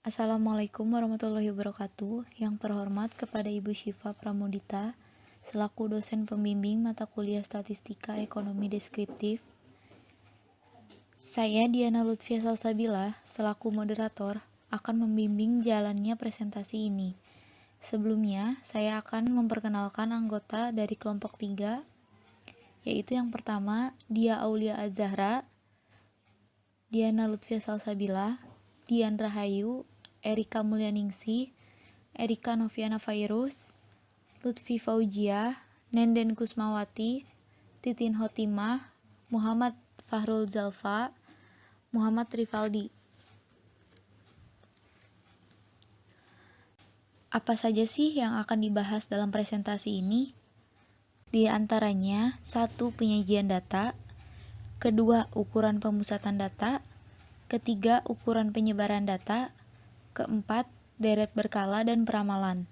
Assalamualaikum warahmatullahi wabarakatuh. Yang terhormat kepada Ibu Syifa Pramudita, selaku dosen pembimbing mata kuliah Statistika Ekonomi Deskriptif. Saya Diana Lutfia Salsabila, selaku moderator, akan membimbing jalannya presentasi ini. Sebelumnya, saya akan memperkenalkan anggota dari kelompok 3, yaitu yang pertama, Dia Aulia Az-Zahra, Diana Lutfia Salsabila, Dian Rahayu, Erika Mulyaningsih, Erika Noviana Fairuz, Lutfi Faujia, Nenden Kusmawati, Titin Hotimah, Muhammad Fahrul Zalfa, Muhammad Rifaldi. Apa saja sih yang akan dibahas dalam presentasi ini? Di antaranya, 1. Penyajian data, kedua, ukuran pemusatan data, ketiga, ukuran penyebaran data, keempat, deret berkala dan peramalan.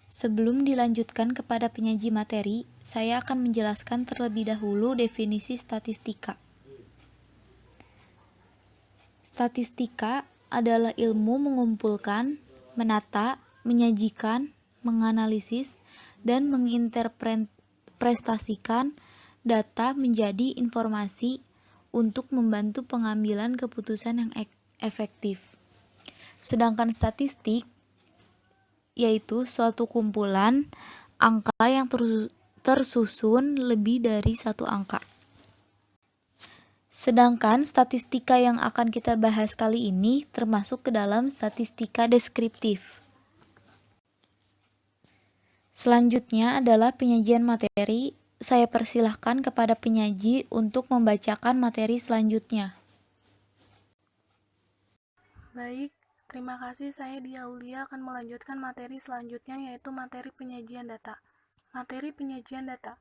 Sebelum dilanjutkan kepada penyaji materi, saya akan menjelaskan terlebih dahulu definisi statistika. Statistika adalah ilmu mengumpulkan, menata, menyajikan, menganalisis, dan menginterpretasikan data menjadi informasi untuk membantu pengambilan keputusan yang efektif. Sedangkan statistik yaitu suatu kumpulan angka yang tersusun lebih dari satu angka. Sedangkan statistika yang akan kita bahas kali ini termasuk ke dalam statistika deskriptif. Selanjutnya adalah penyajian materi. Saya persilahkan kepada penyaji untuk membacakan materi selanjutnya. Baik, terima kasih. Saya Dia Aulia akan melanjutkan materi selanjutnya, yaitu materi penyajian data. Materi penyajian data.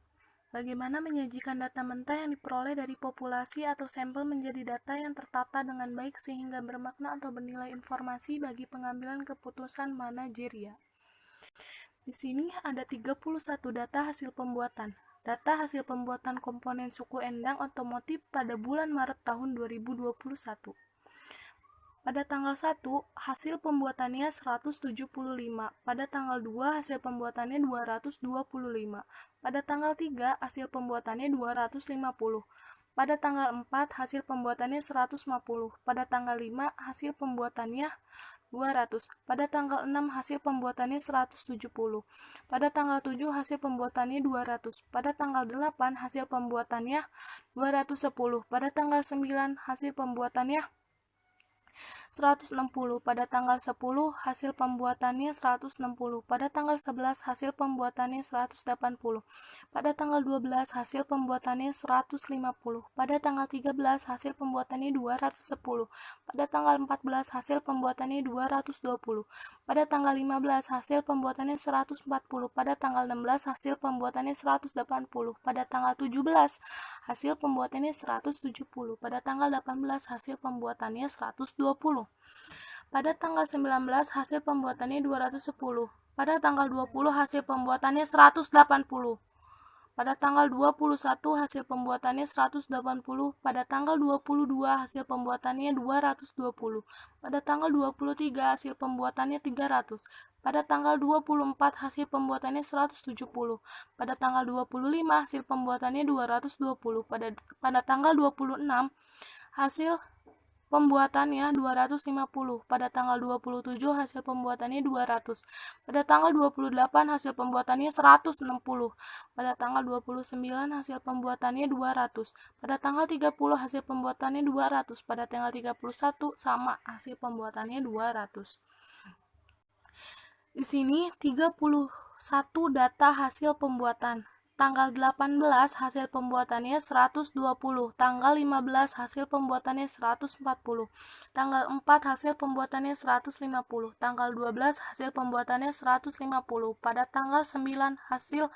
Bagaimana menyajikan data mentah yang diperoleh dari populasi atau sampel menjadi data yang tertata dengan baik sehingga bermakna atau bernilai informasi bagi pengambilan keputusan manajerial. Di sini ada 31 data hasil pembuatan. Data hasil pembuatan komponen suku Endang otomotif pada bulan Maret tahun 2021. Pada tanggal 1, hasil pembuatannya 175. Pada tanggal 2, hasil pembuatannya 225. Pada tanggal 3, hasil pembuatannya 250. Pada tanggal 4, hasil pembuatannya 150. Pada tanggal 5, hasil pembuatannya 200. Pada tanggal 6, hasil pembuatannya 170. Pada tanggal 7, hasil pembuatannya 200. Pada tanggal 8, hasil pembuatannya 210. Pada tanggal 9, hasil pembuatannya 160. Pada tanggal 10, hasil pembuatannya 160. Pada tanggal 11, hasil pembuatannya 180. Pada tanggal 12, hasil pembuatannya 150. Pada tanggal 13, hasil pembuatannya 210. Pada tanggal 14, hasil pembuatannya 220. Pada tanggal 15, hasil pembuatannya 140. Pada tanggal 16, hasil pembuatannya 180. Pada tanggal 17, hasil pembuatannya 170. Pada tanggal 18, hasil pembuatannya 120. Pada tanggal 19, hasil pembuatannya 210. Pada tanggal 20, hasil pembuatannya 180. Pada tanggal 21, hasil pembuatannya 180. Pada tanggal 22, hasil pembuatannya 220. Pada tanggal 23, hasil pembuatannya 300. Pada tanggal 24, hasil pembuatannya 170. Pada tanggal 25, hasil pembuatannya 220. Pada tanggal 26, hasil pembuatannya 250. Pada tanggal 27, hasil pembuatannya 200. Pada tanggal 28, hasil pembuatannya 160. Pada tanggal 29, hasil pembuatannya 200. Pada tanggal 30, hasil pembuatannya 200. Pada tanggal 31, sama, hasil pembuatannya 200. Di sini 31 data hasil pembuatan. Tanggal 18, hasil pembuatannya 120. Tanggal 15, hasil pembuatannya 140. Tanggal 4, hasil pembuatannya 150. Tanggal 12, hasil pembuatannya 150. Pada tanggal 9, hasil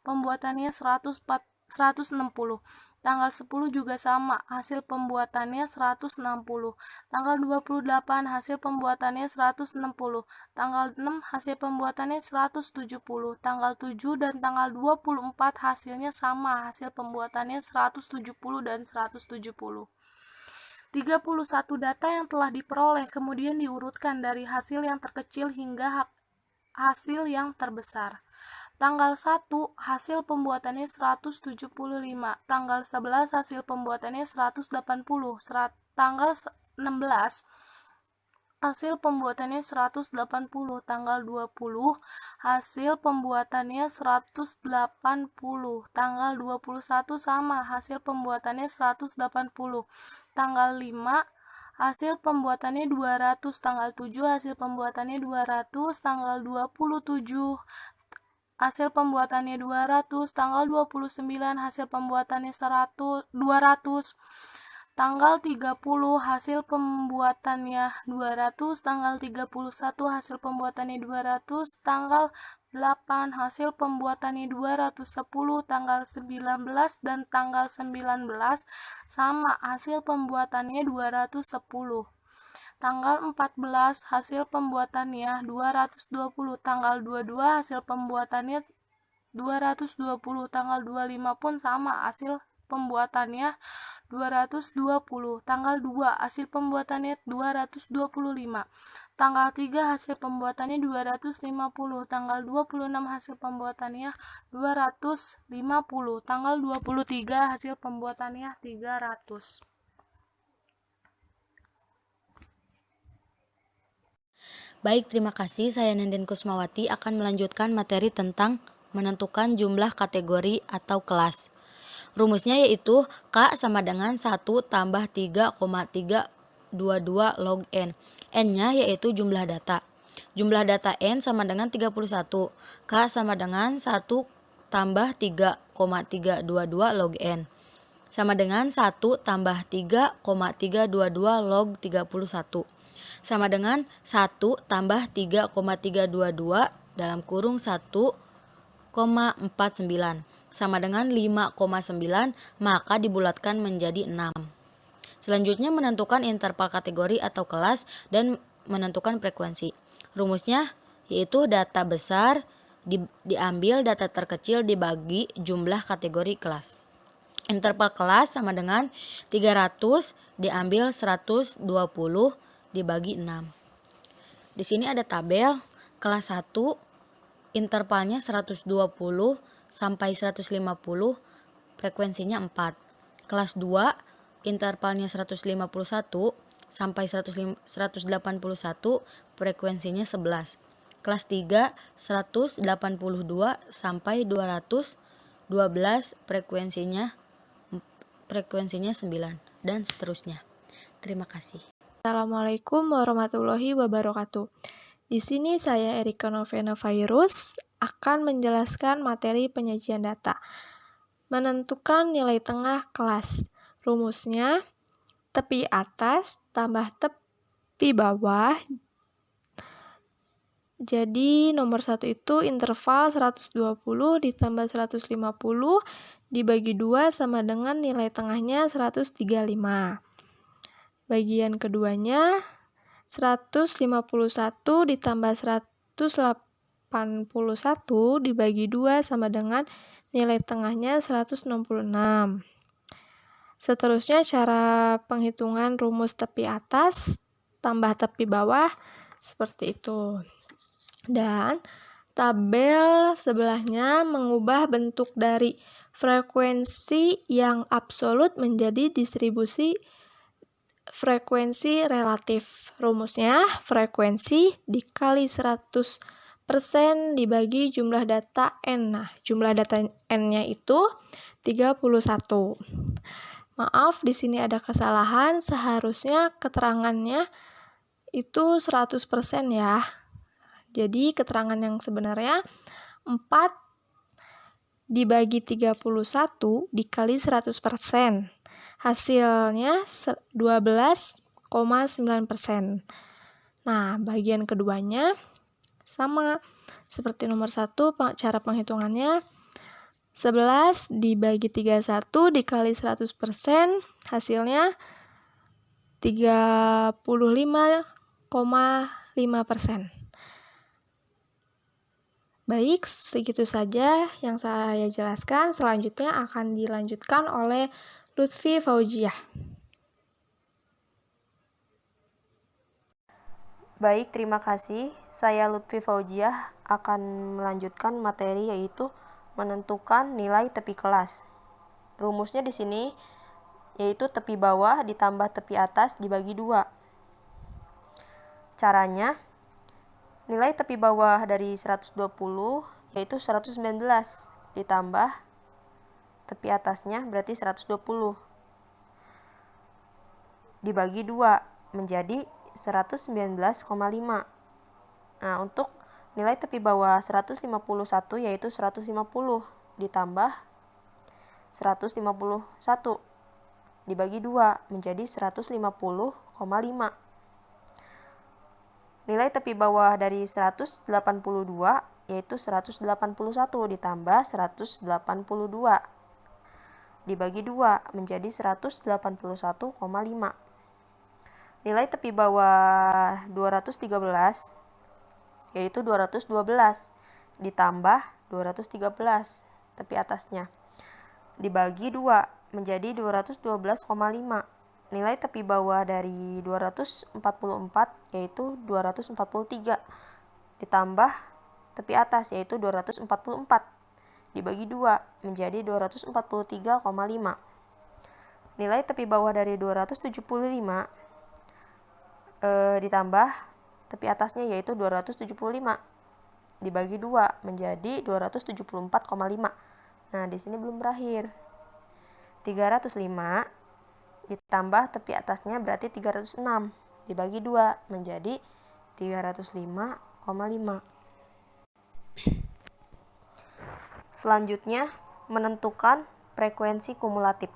pembuatannya 160. Tanggal 10 juga sama, hasil pembuatannya 160. Tanggal 28, hasil pembuatannya 160. Tanggal 6, hasil pembuatannya 170. Tanggal 7 dan tanggal 24 hasilnya sama, hasil pembuatannya 170 dan 170. 31 data yang telah diperoleh, kemudian diurutkan dari hasil yang terkecil hingga hasil yang terbesar. Tanggal 1 hasil pembuatannya 175, tanggal 11 hasil pembuatannya 180, tanggal 16 hasil pembuatannya 180, tanggal 20 hasil pembuatannya 180, tanggal 21 sama hasil pembuatannya 180, tanggal 5 hasil pembuatannya 200, tanggal 7 hasil pembuatannya 200, tanggal 27 hasil pembuatannya 200, tanggal 29 hasil pembuatannya 200, tanggal 30 hasil pembuatannya 200, tanggal 31 hasil pembuatannya 200, tanggal 8 hasil pembuatannya 210, tanggal 19 dan tanggal 19 sama hasil pembuatannya 210. Tanggal 14 hasil pembuatannya 220, tanggal 22 hasil pembuatannya 220, tanggal 25 pun sama hasil pembuatannya 220, tanggal 2 hasil pembuatannya 225, tanggal 3 hasil pembuatannya 250, tanggal 26 hasil pembuatannya 250, tanggal 23 hasil pembuatannya 300. Baik, terima kasih. Saya Nenden Kusmawati akan melanjutkan materi tentang menentukan jumlah kategori atau kelas. Rumusnya yaitu K sama dengan 1 tambah 3,322 log N. N-nya yaitu jumlah data. Jumlah data N sama dengan 31. K sama dengan 1 tambah 3,322 log N. Sama dengan 1 tambah 3,322 log 31. Sama dengan 1 tambah 3,322 dalam kurung 1,49 sama dengan 5,9, maka dibulatkan menjadi 6. Selanjutnya menentukan interval kategori atau kelas dan menentukan frekuensi. Rumusnya yaitu data besar diambil data terkecil dibagi jumlah kategori kelas. Interval kelas sama dengan 300 diambil 120 dibagi 6. Di sini ada tabel kelas 1 intervalnya 120 sampai 150, frekuensinya 4. Kelas 2 intervalnya 151 sampai 181, frekuensinya 11. Kelas 3 182 sampai 212, frekuensinya 9 dan seterusnya. Terima kasih. Assalamualaikum warahmatullahi wabarakatuh. Di sini saya Erika Novena Virus akan menjelaskan materi penyajian data. Menentukan nilai tengah kelas. Rumusnya tepi atas tambah tepi bawah. Jadi nomor 1 itu interval 120 ditambah 150 dibagi 2 sama dengan nilai tengahnya 135. Bagian keduanya 151 ditambah 181 dibagi 2 sama dengan nilai tengahnya 166. Seterusnya cara penghitungan rumus tepi atas tambah tepi bawah seperti itu. Dan tabel sebelahnya mengubah bentuk dari frekuensi yang absolut menjadi distribusi frekuensi relatif. Rumusnya frekuensi dikali 100% dibagi jumlah data N. Nah, jumlah data N-nya itu 31. Maaf, di sini ada kesalahan. Seharusnya keterangannya itu 100% ya. Jadi keterangan yang sebenarnya 4 dibagi 31 dikali 100%. Hasilnya 12,9%. Nah, bagian keduanya sama seperti nomor 1, cara penghitungannya 11 dibagi 31 dikali 100%, hasilnya 35,5%. Baik, segitu saja yang saya jelaskan. Selanjutnya akan dilanjutkan oleh Lutfi Fauziah. Baik, terima kasih. Saya Lutfi Fauziah akan melanjutkan materi yaitu menentukan nilai tepi kelas. Rumusnya di sini yaitu tepi bawah ditambah tepi atas dibagi 2. Caranya, nilai tepi bawah dari 120 yaitu 119 ditambah tepi atasnya berarti 120 dibagi 2 menjadi 119,5. Nah, untuk nilai tepi bawah 151 yaitu 150 ditambah 151 dibagi 2 menjadi 150,5. Nilai tepi bawah dari 182 yaitu 181 ditambah 182 dibagi 2 menjadi 181,5. Nilai tepi bawah 213 yaitu 212 ditambah 213 tepi atasnya dibagi 2 menjadi 212,5. Nilai tepi bawah dari 244 yaitu 243 ditambah tepi atas yaitu 244 dibagi 2 menjadi 243,5. Nilai tepi bawah dari 275 ditambah tepi atasnya yaitu 275 dibagi 2 menjadi 274,5. Nah, di sini belum berakhir. 305 ditambah tepi atasnya berarti 306 dibagi 2 menjadi 305,5. Selanjutnya, menentukan frekuensi kumulatif.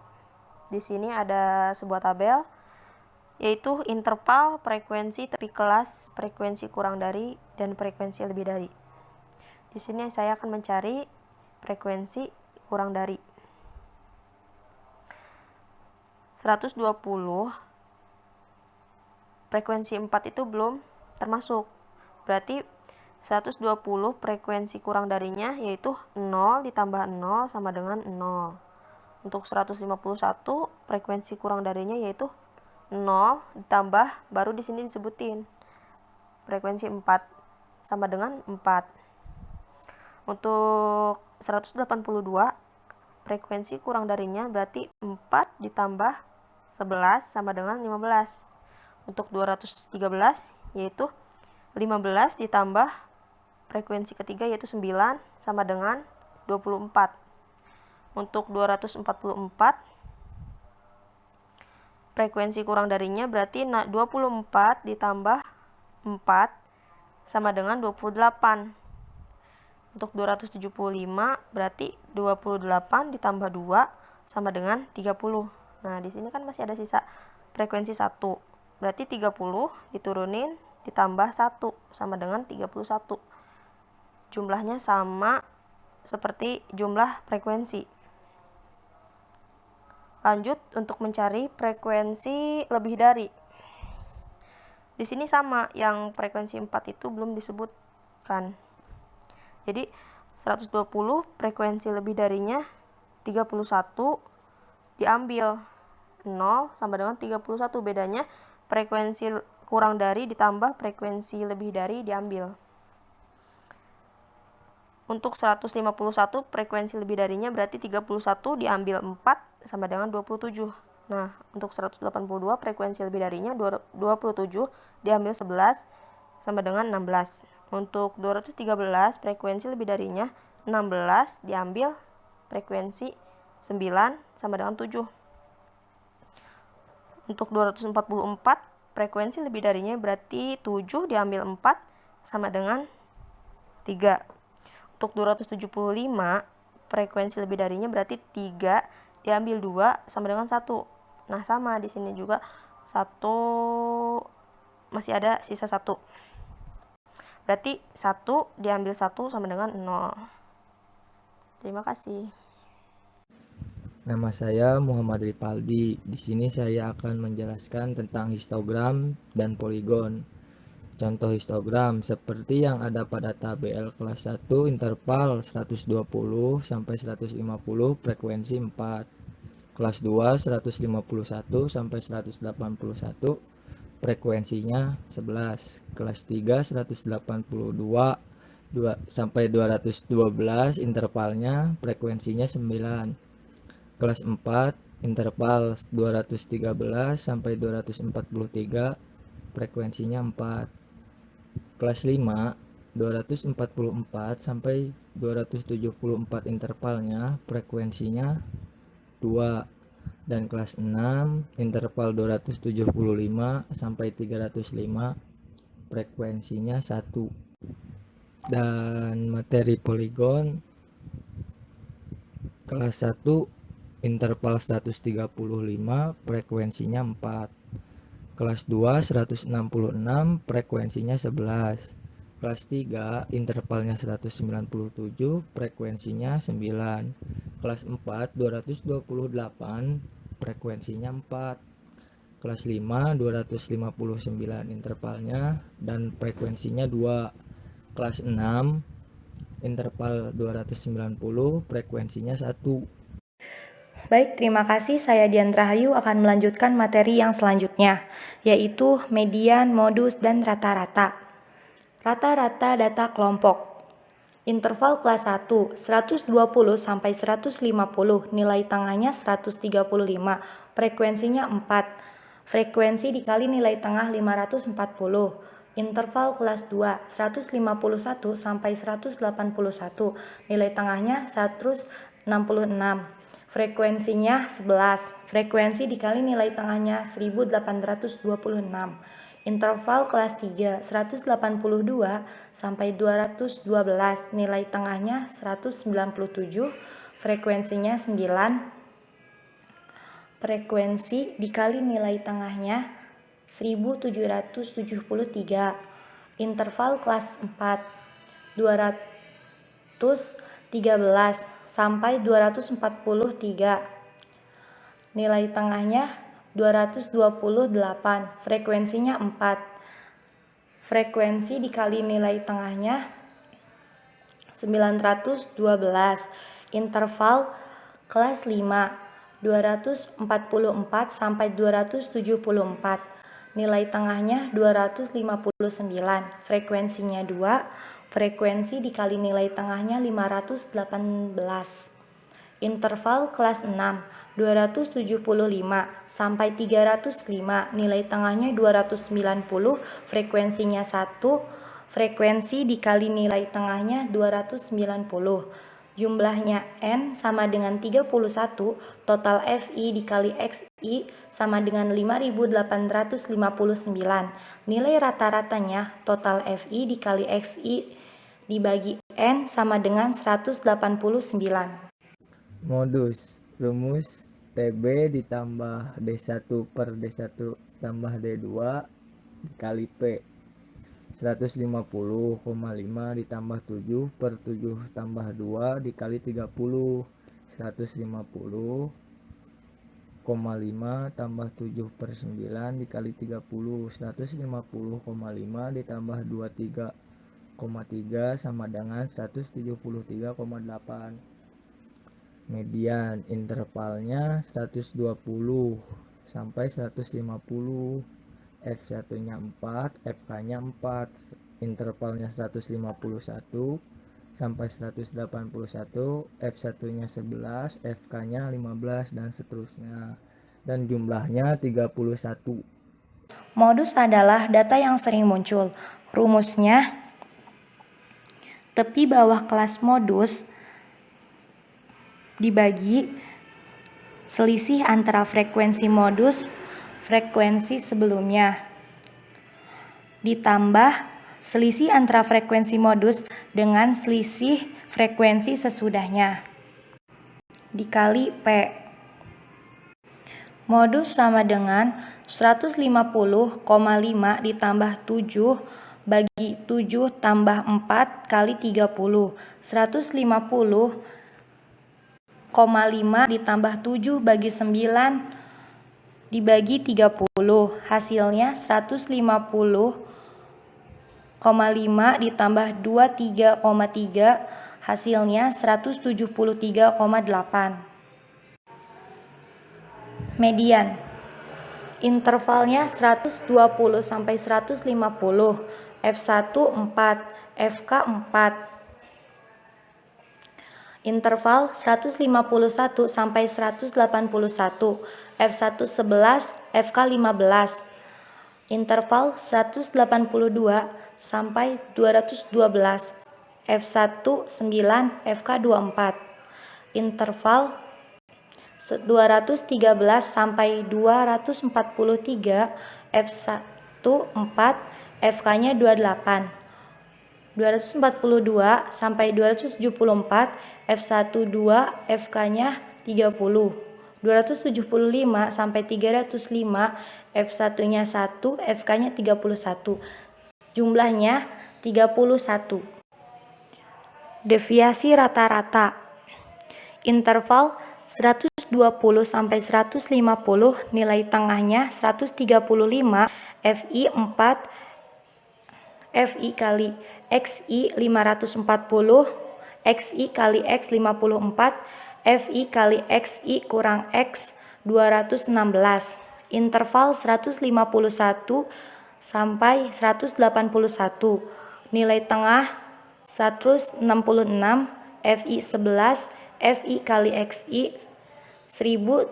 Di sini ada sebuah tabel yaitu interval frekuensi tepi kelas, frekuensi kurang dari, dan frekuensi lebih dari. Di sini saya akan mencari frekuensi kurang dari. 120 frekuensi 4 itu belum termasuk. Berarti 120 frekuensi kurang darinya yaitu 0 ditambah 0 sama dengan 0. Untuk 151 frekuensi kurang darinya yaitu 0 ditambah baru di sini disebutin frekuensi 4 sama dengan 4. Untuk 182 frekuensi kurang darinya berarti 4 ditambah 11 sama dengan 15. Untuk 213 yaitu 15 ditambah frekuensi ketiga yaitu 9 sama dengan 24. Untuk 244 frekuensi kurang darinya berarti 24 ditambah 4 sama dengan 28. Untuk 275 berarti 28 ditambah 2 sama dengan 30. Nah, di sini kan masih ada sisa frekuensi 1. Berarti 30 diturunin ditambah 1 sama dengan 31. Jumlahnya sama seperti jumlah frekuensi. Lanjut untuk mencari frekuensi lebih dari. Di sini sama, yang frekuensi 4 itu belum disebutkan. Jadi 120 frekuensi lebih darinya 31 diambil 0 sama dengan 31. Bedanya frekuensi kurang dari ditambah frekuensi lebih dari diambil. Untuk 151 frekuensi lebih darinya berarti 31 diambil 4 sama dengan 27. Nah, untuk 182 frekuensi lebih darinya 27 diambil 11 sama dengan 16. Untuk 213 frekuensi lebih darinya 16 diambil frekuensi 9 sama dengan 7. Untuk 244 frekuensi lebih darinya berarti 7 diambil 4 sama dengan 3. Untuk 275 frekuensi lebih darinya berarti 3 diambil 2 sama dengan 1. Nah, sama di sini juga 1 masih ada sisa 1. Berarti 1 diambil 1 sama dengan 0. Terima kasih. Nama saya Muhammad Ripaldi. Di sini saya akan menjelaskan tentang histogram dan poligon. Contoh histogram seperti yang ada pada tabel kelas 1 interval 120 sampai 150 frekuensi 4. Kelas 2 151 sampai 181 frekuensinya 11. Kelas 3 182 sampai 212 intervalnya frekuensinya 9. Kelas 4 interval 213 sampai 243 frekuensinya 4. Kelas 5 244 sampai 274 intervalnya frekuensinya 2. Dan kelas 6 interval 275 sampai 305 frekuensinya 1. Dan materi poligon kelas 1 interval 135 frekuensinya 4. Kelas 2 166 frekuensinya 11. Kelas 3 intervalnya 197 frekuensinya 9. Kelas 4 228 frekuensinya 4. Kelas 5 259 intervalnya dan frekuensinya 2. Kelas 6 interval 290 frekuensinya 1. Baik, terima kasih. Saya Dian Rahayu akan melanjutkan materi yang selanjutnya, yaitu median, modus, dan rata-rata. Rata-rata data kelompok. Interval kelas 1, 120 sampai 150, nilai tengahnya 135, frekuensinya 4. Frekuensi dikali nilai tengah 540. Interval kelas 2, 151 sampai 181, nilai tengahnya 166. Frekuensinya 11. Frekuensi dikali nilai tengahnya 1826. Interval kelas 3 182 sampai 212, nilai tengahnya 197, frekuensinya 9. Frekuensi dikali nilai tengahnya 1773. Interval kelas 4 213 sampai 243, nilai tengahnya 228, frekuensinya 4. Frekuensi dikali nilai tengahnya 912. Interval kelas 5 244 sampai 274, nilai tengahnya 259, frekuensinya 2. Frekuensi dikali nilai tengahnya 518. Interval kelas 6 275 sampai 305, nilai tengahnya 290, frekuensinya 1. Frekuensi dikali nilai tengahnya 290. Jumlahnya N sama dengan 31, total FI dikali XI sama dengan 5859. Nilai rata-ratanya total FI dikali XI dibagi N sama dengan 189. Modus. Rumus TB ditambah D1 per D1 tambah D2 dikali P. 150,5 ditambah 7 per 7 tambah 2 dikali 30. 150,5 tambah 7 per 9 dikali 30. 150,5 ditambah 23,3 sama dengan 173,8. Median intervalnya 120 sampai 150. F1 nya 4, FK nya 4. Intervalnya 151 sampai 181, F1 nya 11, FK nya 15 dan seterusnya. Dan jumlahnya 31. Modus adalah data yang sering muncul. Rumusnya, tepi bawah kelas modus dibagi selisih antara frekuensi modus frekuensi sebelumnya ditambah selisih antara frekuensi modus dengan selisih frekuensi sesudahnya dikali P. Modus sama dengan 150,5 ditambah 7 bagi 7 tambah 4 kali 30. 150,5 ditambah 7 bagi 9 dibagi 30. Hasilnya 150,5 ditambah 23,3, hasilnya 173,8. Median. Intervalnya 120 sampai 150, F1 4, FK 4. Interval 151 sampai 181, F1 11, FK 15. Interval 182 sampai 212, F1 9, FK 24. Interval 213 sampai 243, F1 4, FK-nya 28. 242 sampai 274, F1 2, FK-nya 30. 275 sampai 305, F1-nya 1, FK-nya 31. Jumlahnya 31. Deviasi rata-rata. Interval 120 sampai 150, nilai tengahnya 135, FI 4, FI kali XI 540, XI kali X 54, FI kali XI kurang X 216. Interval 151 sampai 181, nilai tengah 166, FI 11, FI kali XI 1826,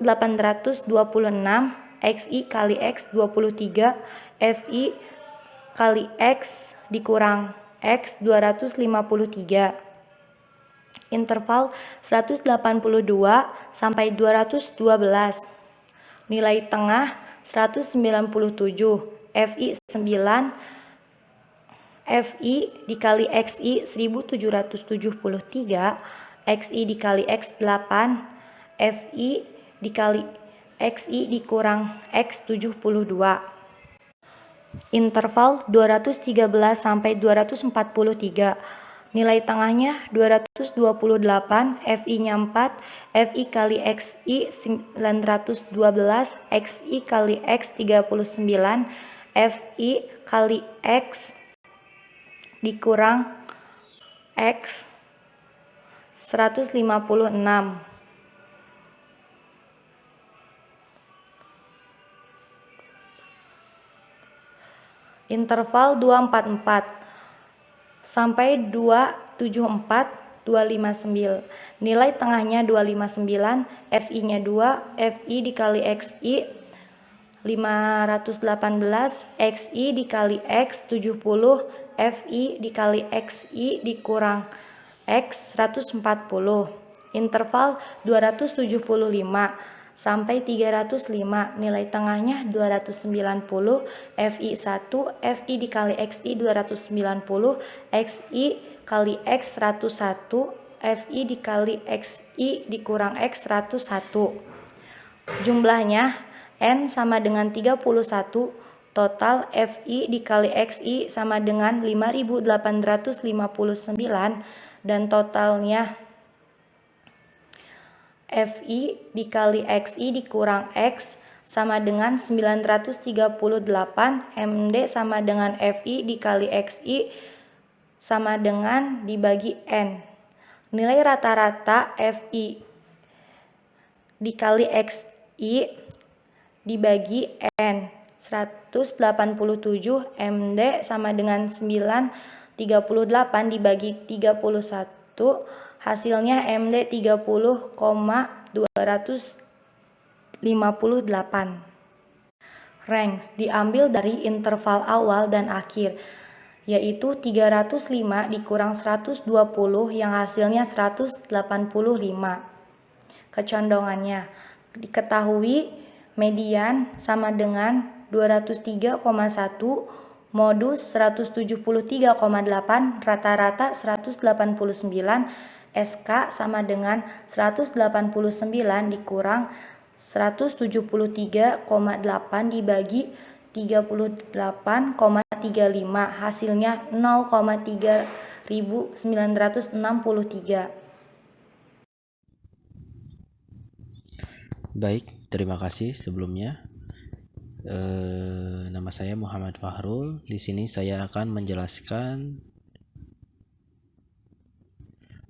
XI kali X 23, FI kali X dikurang X 253. Interval 182 sampai 212, nilai tengah 197, FI 9, FI dikali XI 1773, XI dikali X 8, FI dikali XI dikurang X 72. Interval 213 sampai 243, nilai tengahnya 228, FI-nya 4, FI kali XI 912, XI kali X 39, FI kali X dikurang X 156. Interval 244 sampai 274, 259. Nilai tengahnya 259, FI-nya 2, FI dikali XI 518, XI dikali X 70, FI dikali XI dikurang X 140. Interval 275 sampai 305, nilai tengahnya 290, FI 1, FI dikali XI 290, XI kali X 101, FI dikali XI dikurang X 101. Jumlahnya N sama dengan 31, total FI dikali XI sama dengan 5.859, dan totalnya FI dikali XI dikurang X sama dengan 938, MD sama dengan FI dikali XI sama dengan dibagi N. Nilai rata-rata FI dikali XI dibagi N 187, MD sama dengan 938 dibagi 31, hasilnya MD 30,258. Range diambil dari interval awal dan akhir, yaitu 305 dikurang 120 yang hasilnya 185. Kecondongannya diketahui median sama dengan 203,1, modus 173,8, rata-rata 189, SK sama dengan 189 dikurang 173,8 dibagi 38,35, hasilnya 0,3963. Baik, terima kasih sebelumnya. Nama saya Muhammad Fahrul. Di sini saya akan menjelaskan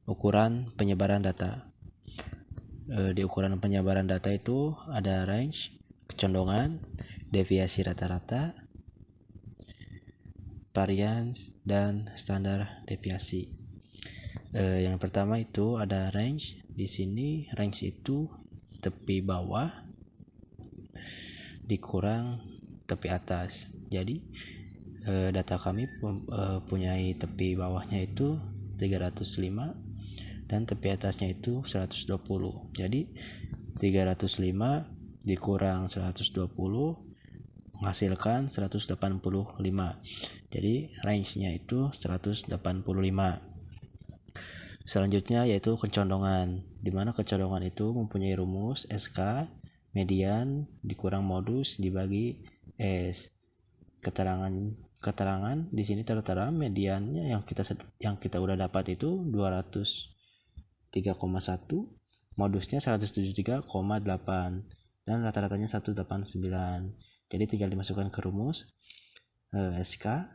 ukuran penyebaran data. Di ukuran penyebaran data itu ada range, kecondongan, deviasi rata-rata, varians, dan standar deviasi. Yang pertama itu ada range. Di sini range itu tepi bawah dikurang tepi atas. Jadi data kami punyai tepi bawahnya itu 305 dan tepi atasnya itu 120. Jadi 305 dikurang 120 menghasilkan 185. Jadi range-nya itu 185. Selanjutnya yaitu kecondongan, di mana kecondongan itu mempunyai rumus SK median dikurang modus dibagi S. Keterangan di sini tertera mediannya yang kita udah dapat itu 203,1, modusnya 173,8 dan rata-ratanya 189. Jadi tinggal dimasukkan ke rumus SK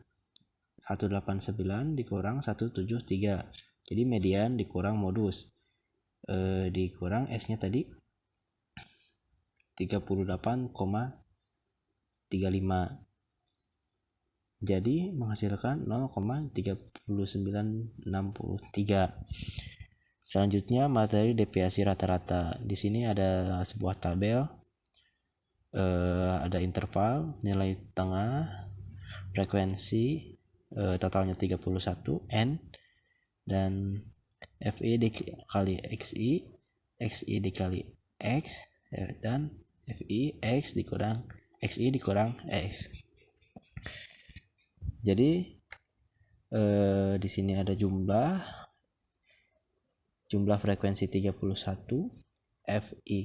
189 dikurang 173. Jadi median dikurang modus dikurang S-nya tadi 38,35. Jadi menghasilkan 0,3963. Selanjutnya materi deviasi rata-rata. Di sini ada sebuah tabel, ada interval, nilai tengah, frekuensi, totalnya 31 N, dan FI dikali XI, XI dikali X, dan FI X dikurang XI dikurang X. Jadi di sini ada jumlah frekuensi 31, FI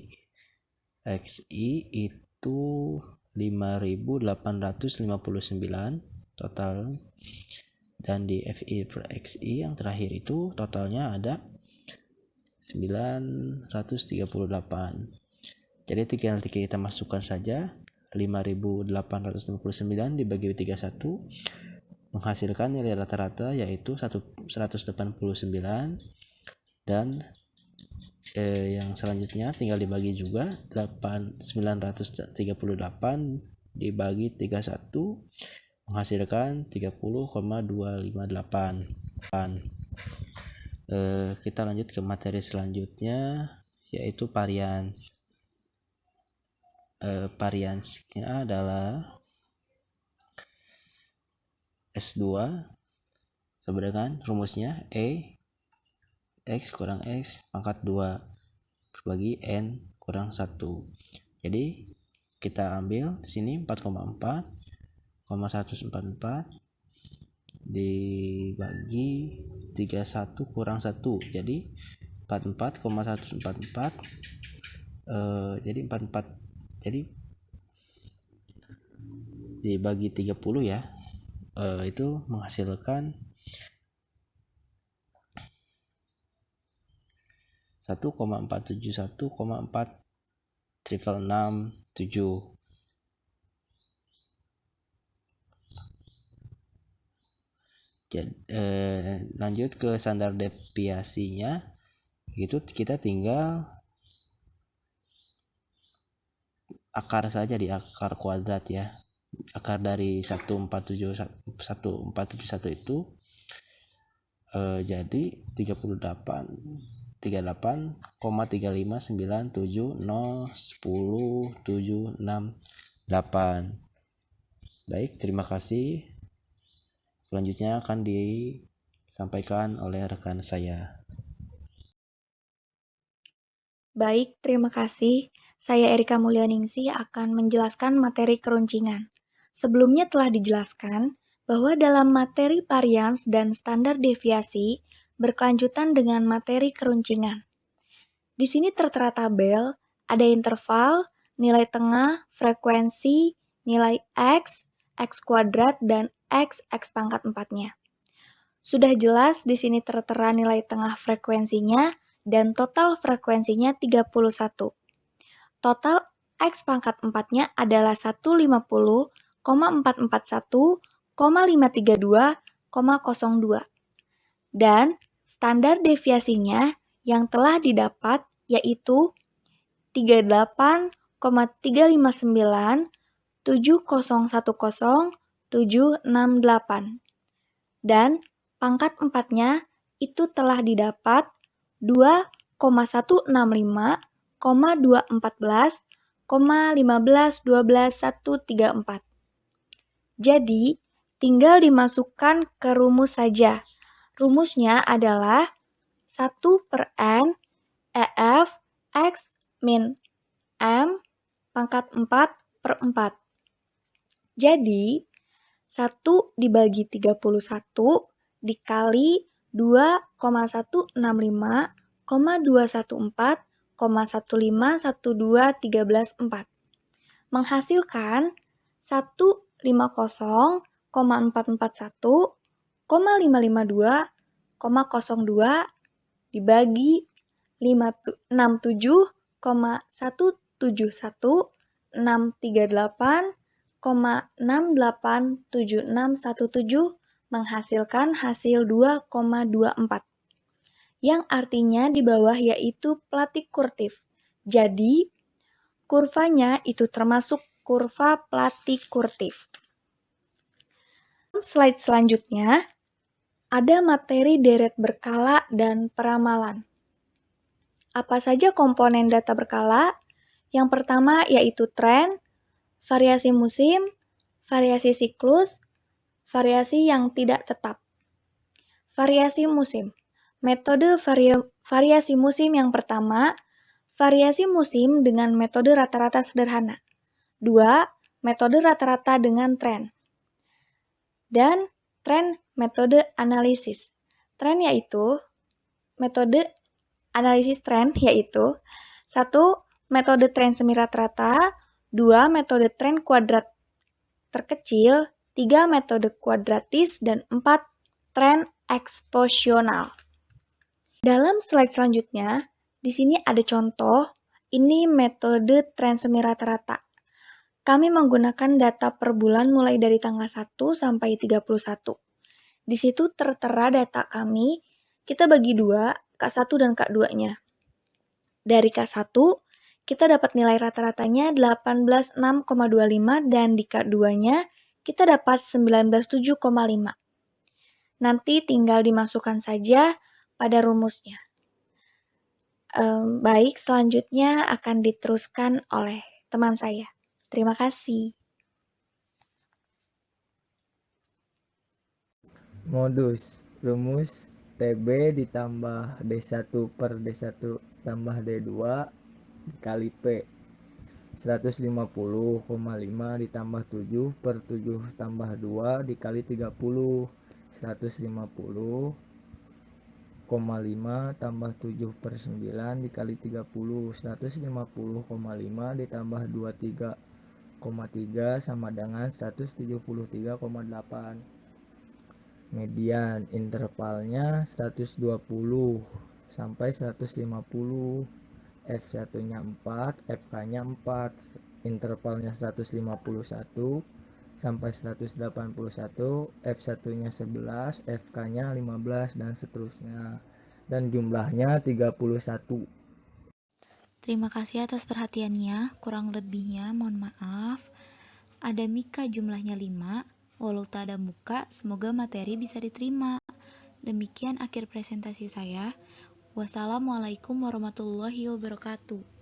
XI itu 5.859 total, dan di FI per XI yang terakhir itu totalnya ada 938. Jadi tinggal kita masukkan saja 5.859 dibagi 31 menghasilkan nilai rata-rata yaitu 189, dan yang selanjutnya tinggal dibagi juga 938 dibagi 31 menghasilkan 30,258. Kita lanjut ke materi selanjutnya yaitu varians. Variansnya adalah S2 sama dengan rumusnya E X kurang X pangkat 2 bagi N kurang 1. Jadi kita ambil di sini 4,144 dibagi 31 kurang 1. Jadi 44,144 jadi 44. Jadi dibagi 30 ya, itu menghasilkan 1,471,4667. Jadi, lanjut ke standar deviasinya, itu kita tinggal akar saja di akar kuadrat ya. Akar dari 1471 itu jadi 38,35970100768. Baik, terima kasih. Selanjutnya akan disampaikan oleh rekan saya. Baik, terima kasih. Saya Erika Mulyaningsih akan menjelaskan materi keruncingan. Sebelumnya telah dijelaskan bahwa dalam materi varians dan standar deviasi berkelanjutan dengan materi keruncingan. Di sini tertera tabel, ada interval, nilai tengah, frekuensi, nilai X, X kuadrat, dan X pangkat 4-nya. Sudah jelas di sini tertera nilai tengah frekuensinya dan total frekuensinya 31. Total X pangkat 4-nya adalah 150,441,532,02. Dan standar deviasinya yang telah didapat yaitu 38,359,704,000 7010768. Dan pangkat 4-nya itu telah didapat 2,165, 214, 15, 12, 134. Jadi, tinggal dimasukkan ke rumus saja. Rumusnya adalah 1/n EF X min M pangkat 4/4. Jadi, 1 dibagi 31 dikali 2,165, 214, 15, 12, 13, 4. Menghasilkan 150,441, 552,02 dibagi 67,171, 638,687617 menghasilkan hasil 2,24. Yang artinya di bawah yaitu platik kurtif. Jadi, kurvanya itu termasuk kurva platik kurtif. Slide selanjutnya, ada materi deret berkala dan peramalan. Apa saja komponen data berkala? Yang pertama yaitu tren, variasi musim, variasi siklus, variasi yang tidak tetap. Variasi musim. Metode variasi musim yang pertama, variasi musim dengan metode rata-rata sederhana. 2. Metode rata-rata dengan tren. Dan tren metode analisis. Metode analisis tren yaitu 1. Metode tren semi rata-rata, 2. Metode tren kuadrat terkecil, 3. Metode kuadratis, dan 4. Tren eksposional. Dalam slide selanjutnya, di sini ada contoh, ini metode tren semi rata-rata. Kami menggunakan data per bulan mulai dari tanggal 1 sampai 31. Di situ tertera data kami, kita bagi 2, K1 dan K2-nya. Dari K1, kita dapat nilai rata-ratanya 186,25 dan di K2-nya kita dapat 97,5. Nanti tinggal dimasukkan saja pada rumusnya. Baik, selanjutnya akan diteruskan oleh teman saya. Terima kasih. Modus. Rumus TB ditambah D1 per D1 tambah D2 dikali P. 150,5 ditambah 7 per 7 tambah 2 dikali 30. 150,5 tambah 7 per 9 dikali 30. 150,5 ditambah 23,3 sama dengan 173,8. Median intervalnya 120 sampai 150. F1-nya 4, FK-nya 4. Intervalnya 151 sampai 181, F1-nya 11, FK-nya 15 dan seterusnya. Dan jumlahnya 31. Terima kasih atas perhatiannya, kurang lebihnya mohon maaf. Ada Mika jumlahnya 5, walau tak ada muka, semoga materi bisa diterima. Demikian akhir presentasi saya. Wassalamualaikum warahmatullahi wabarakatuh.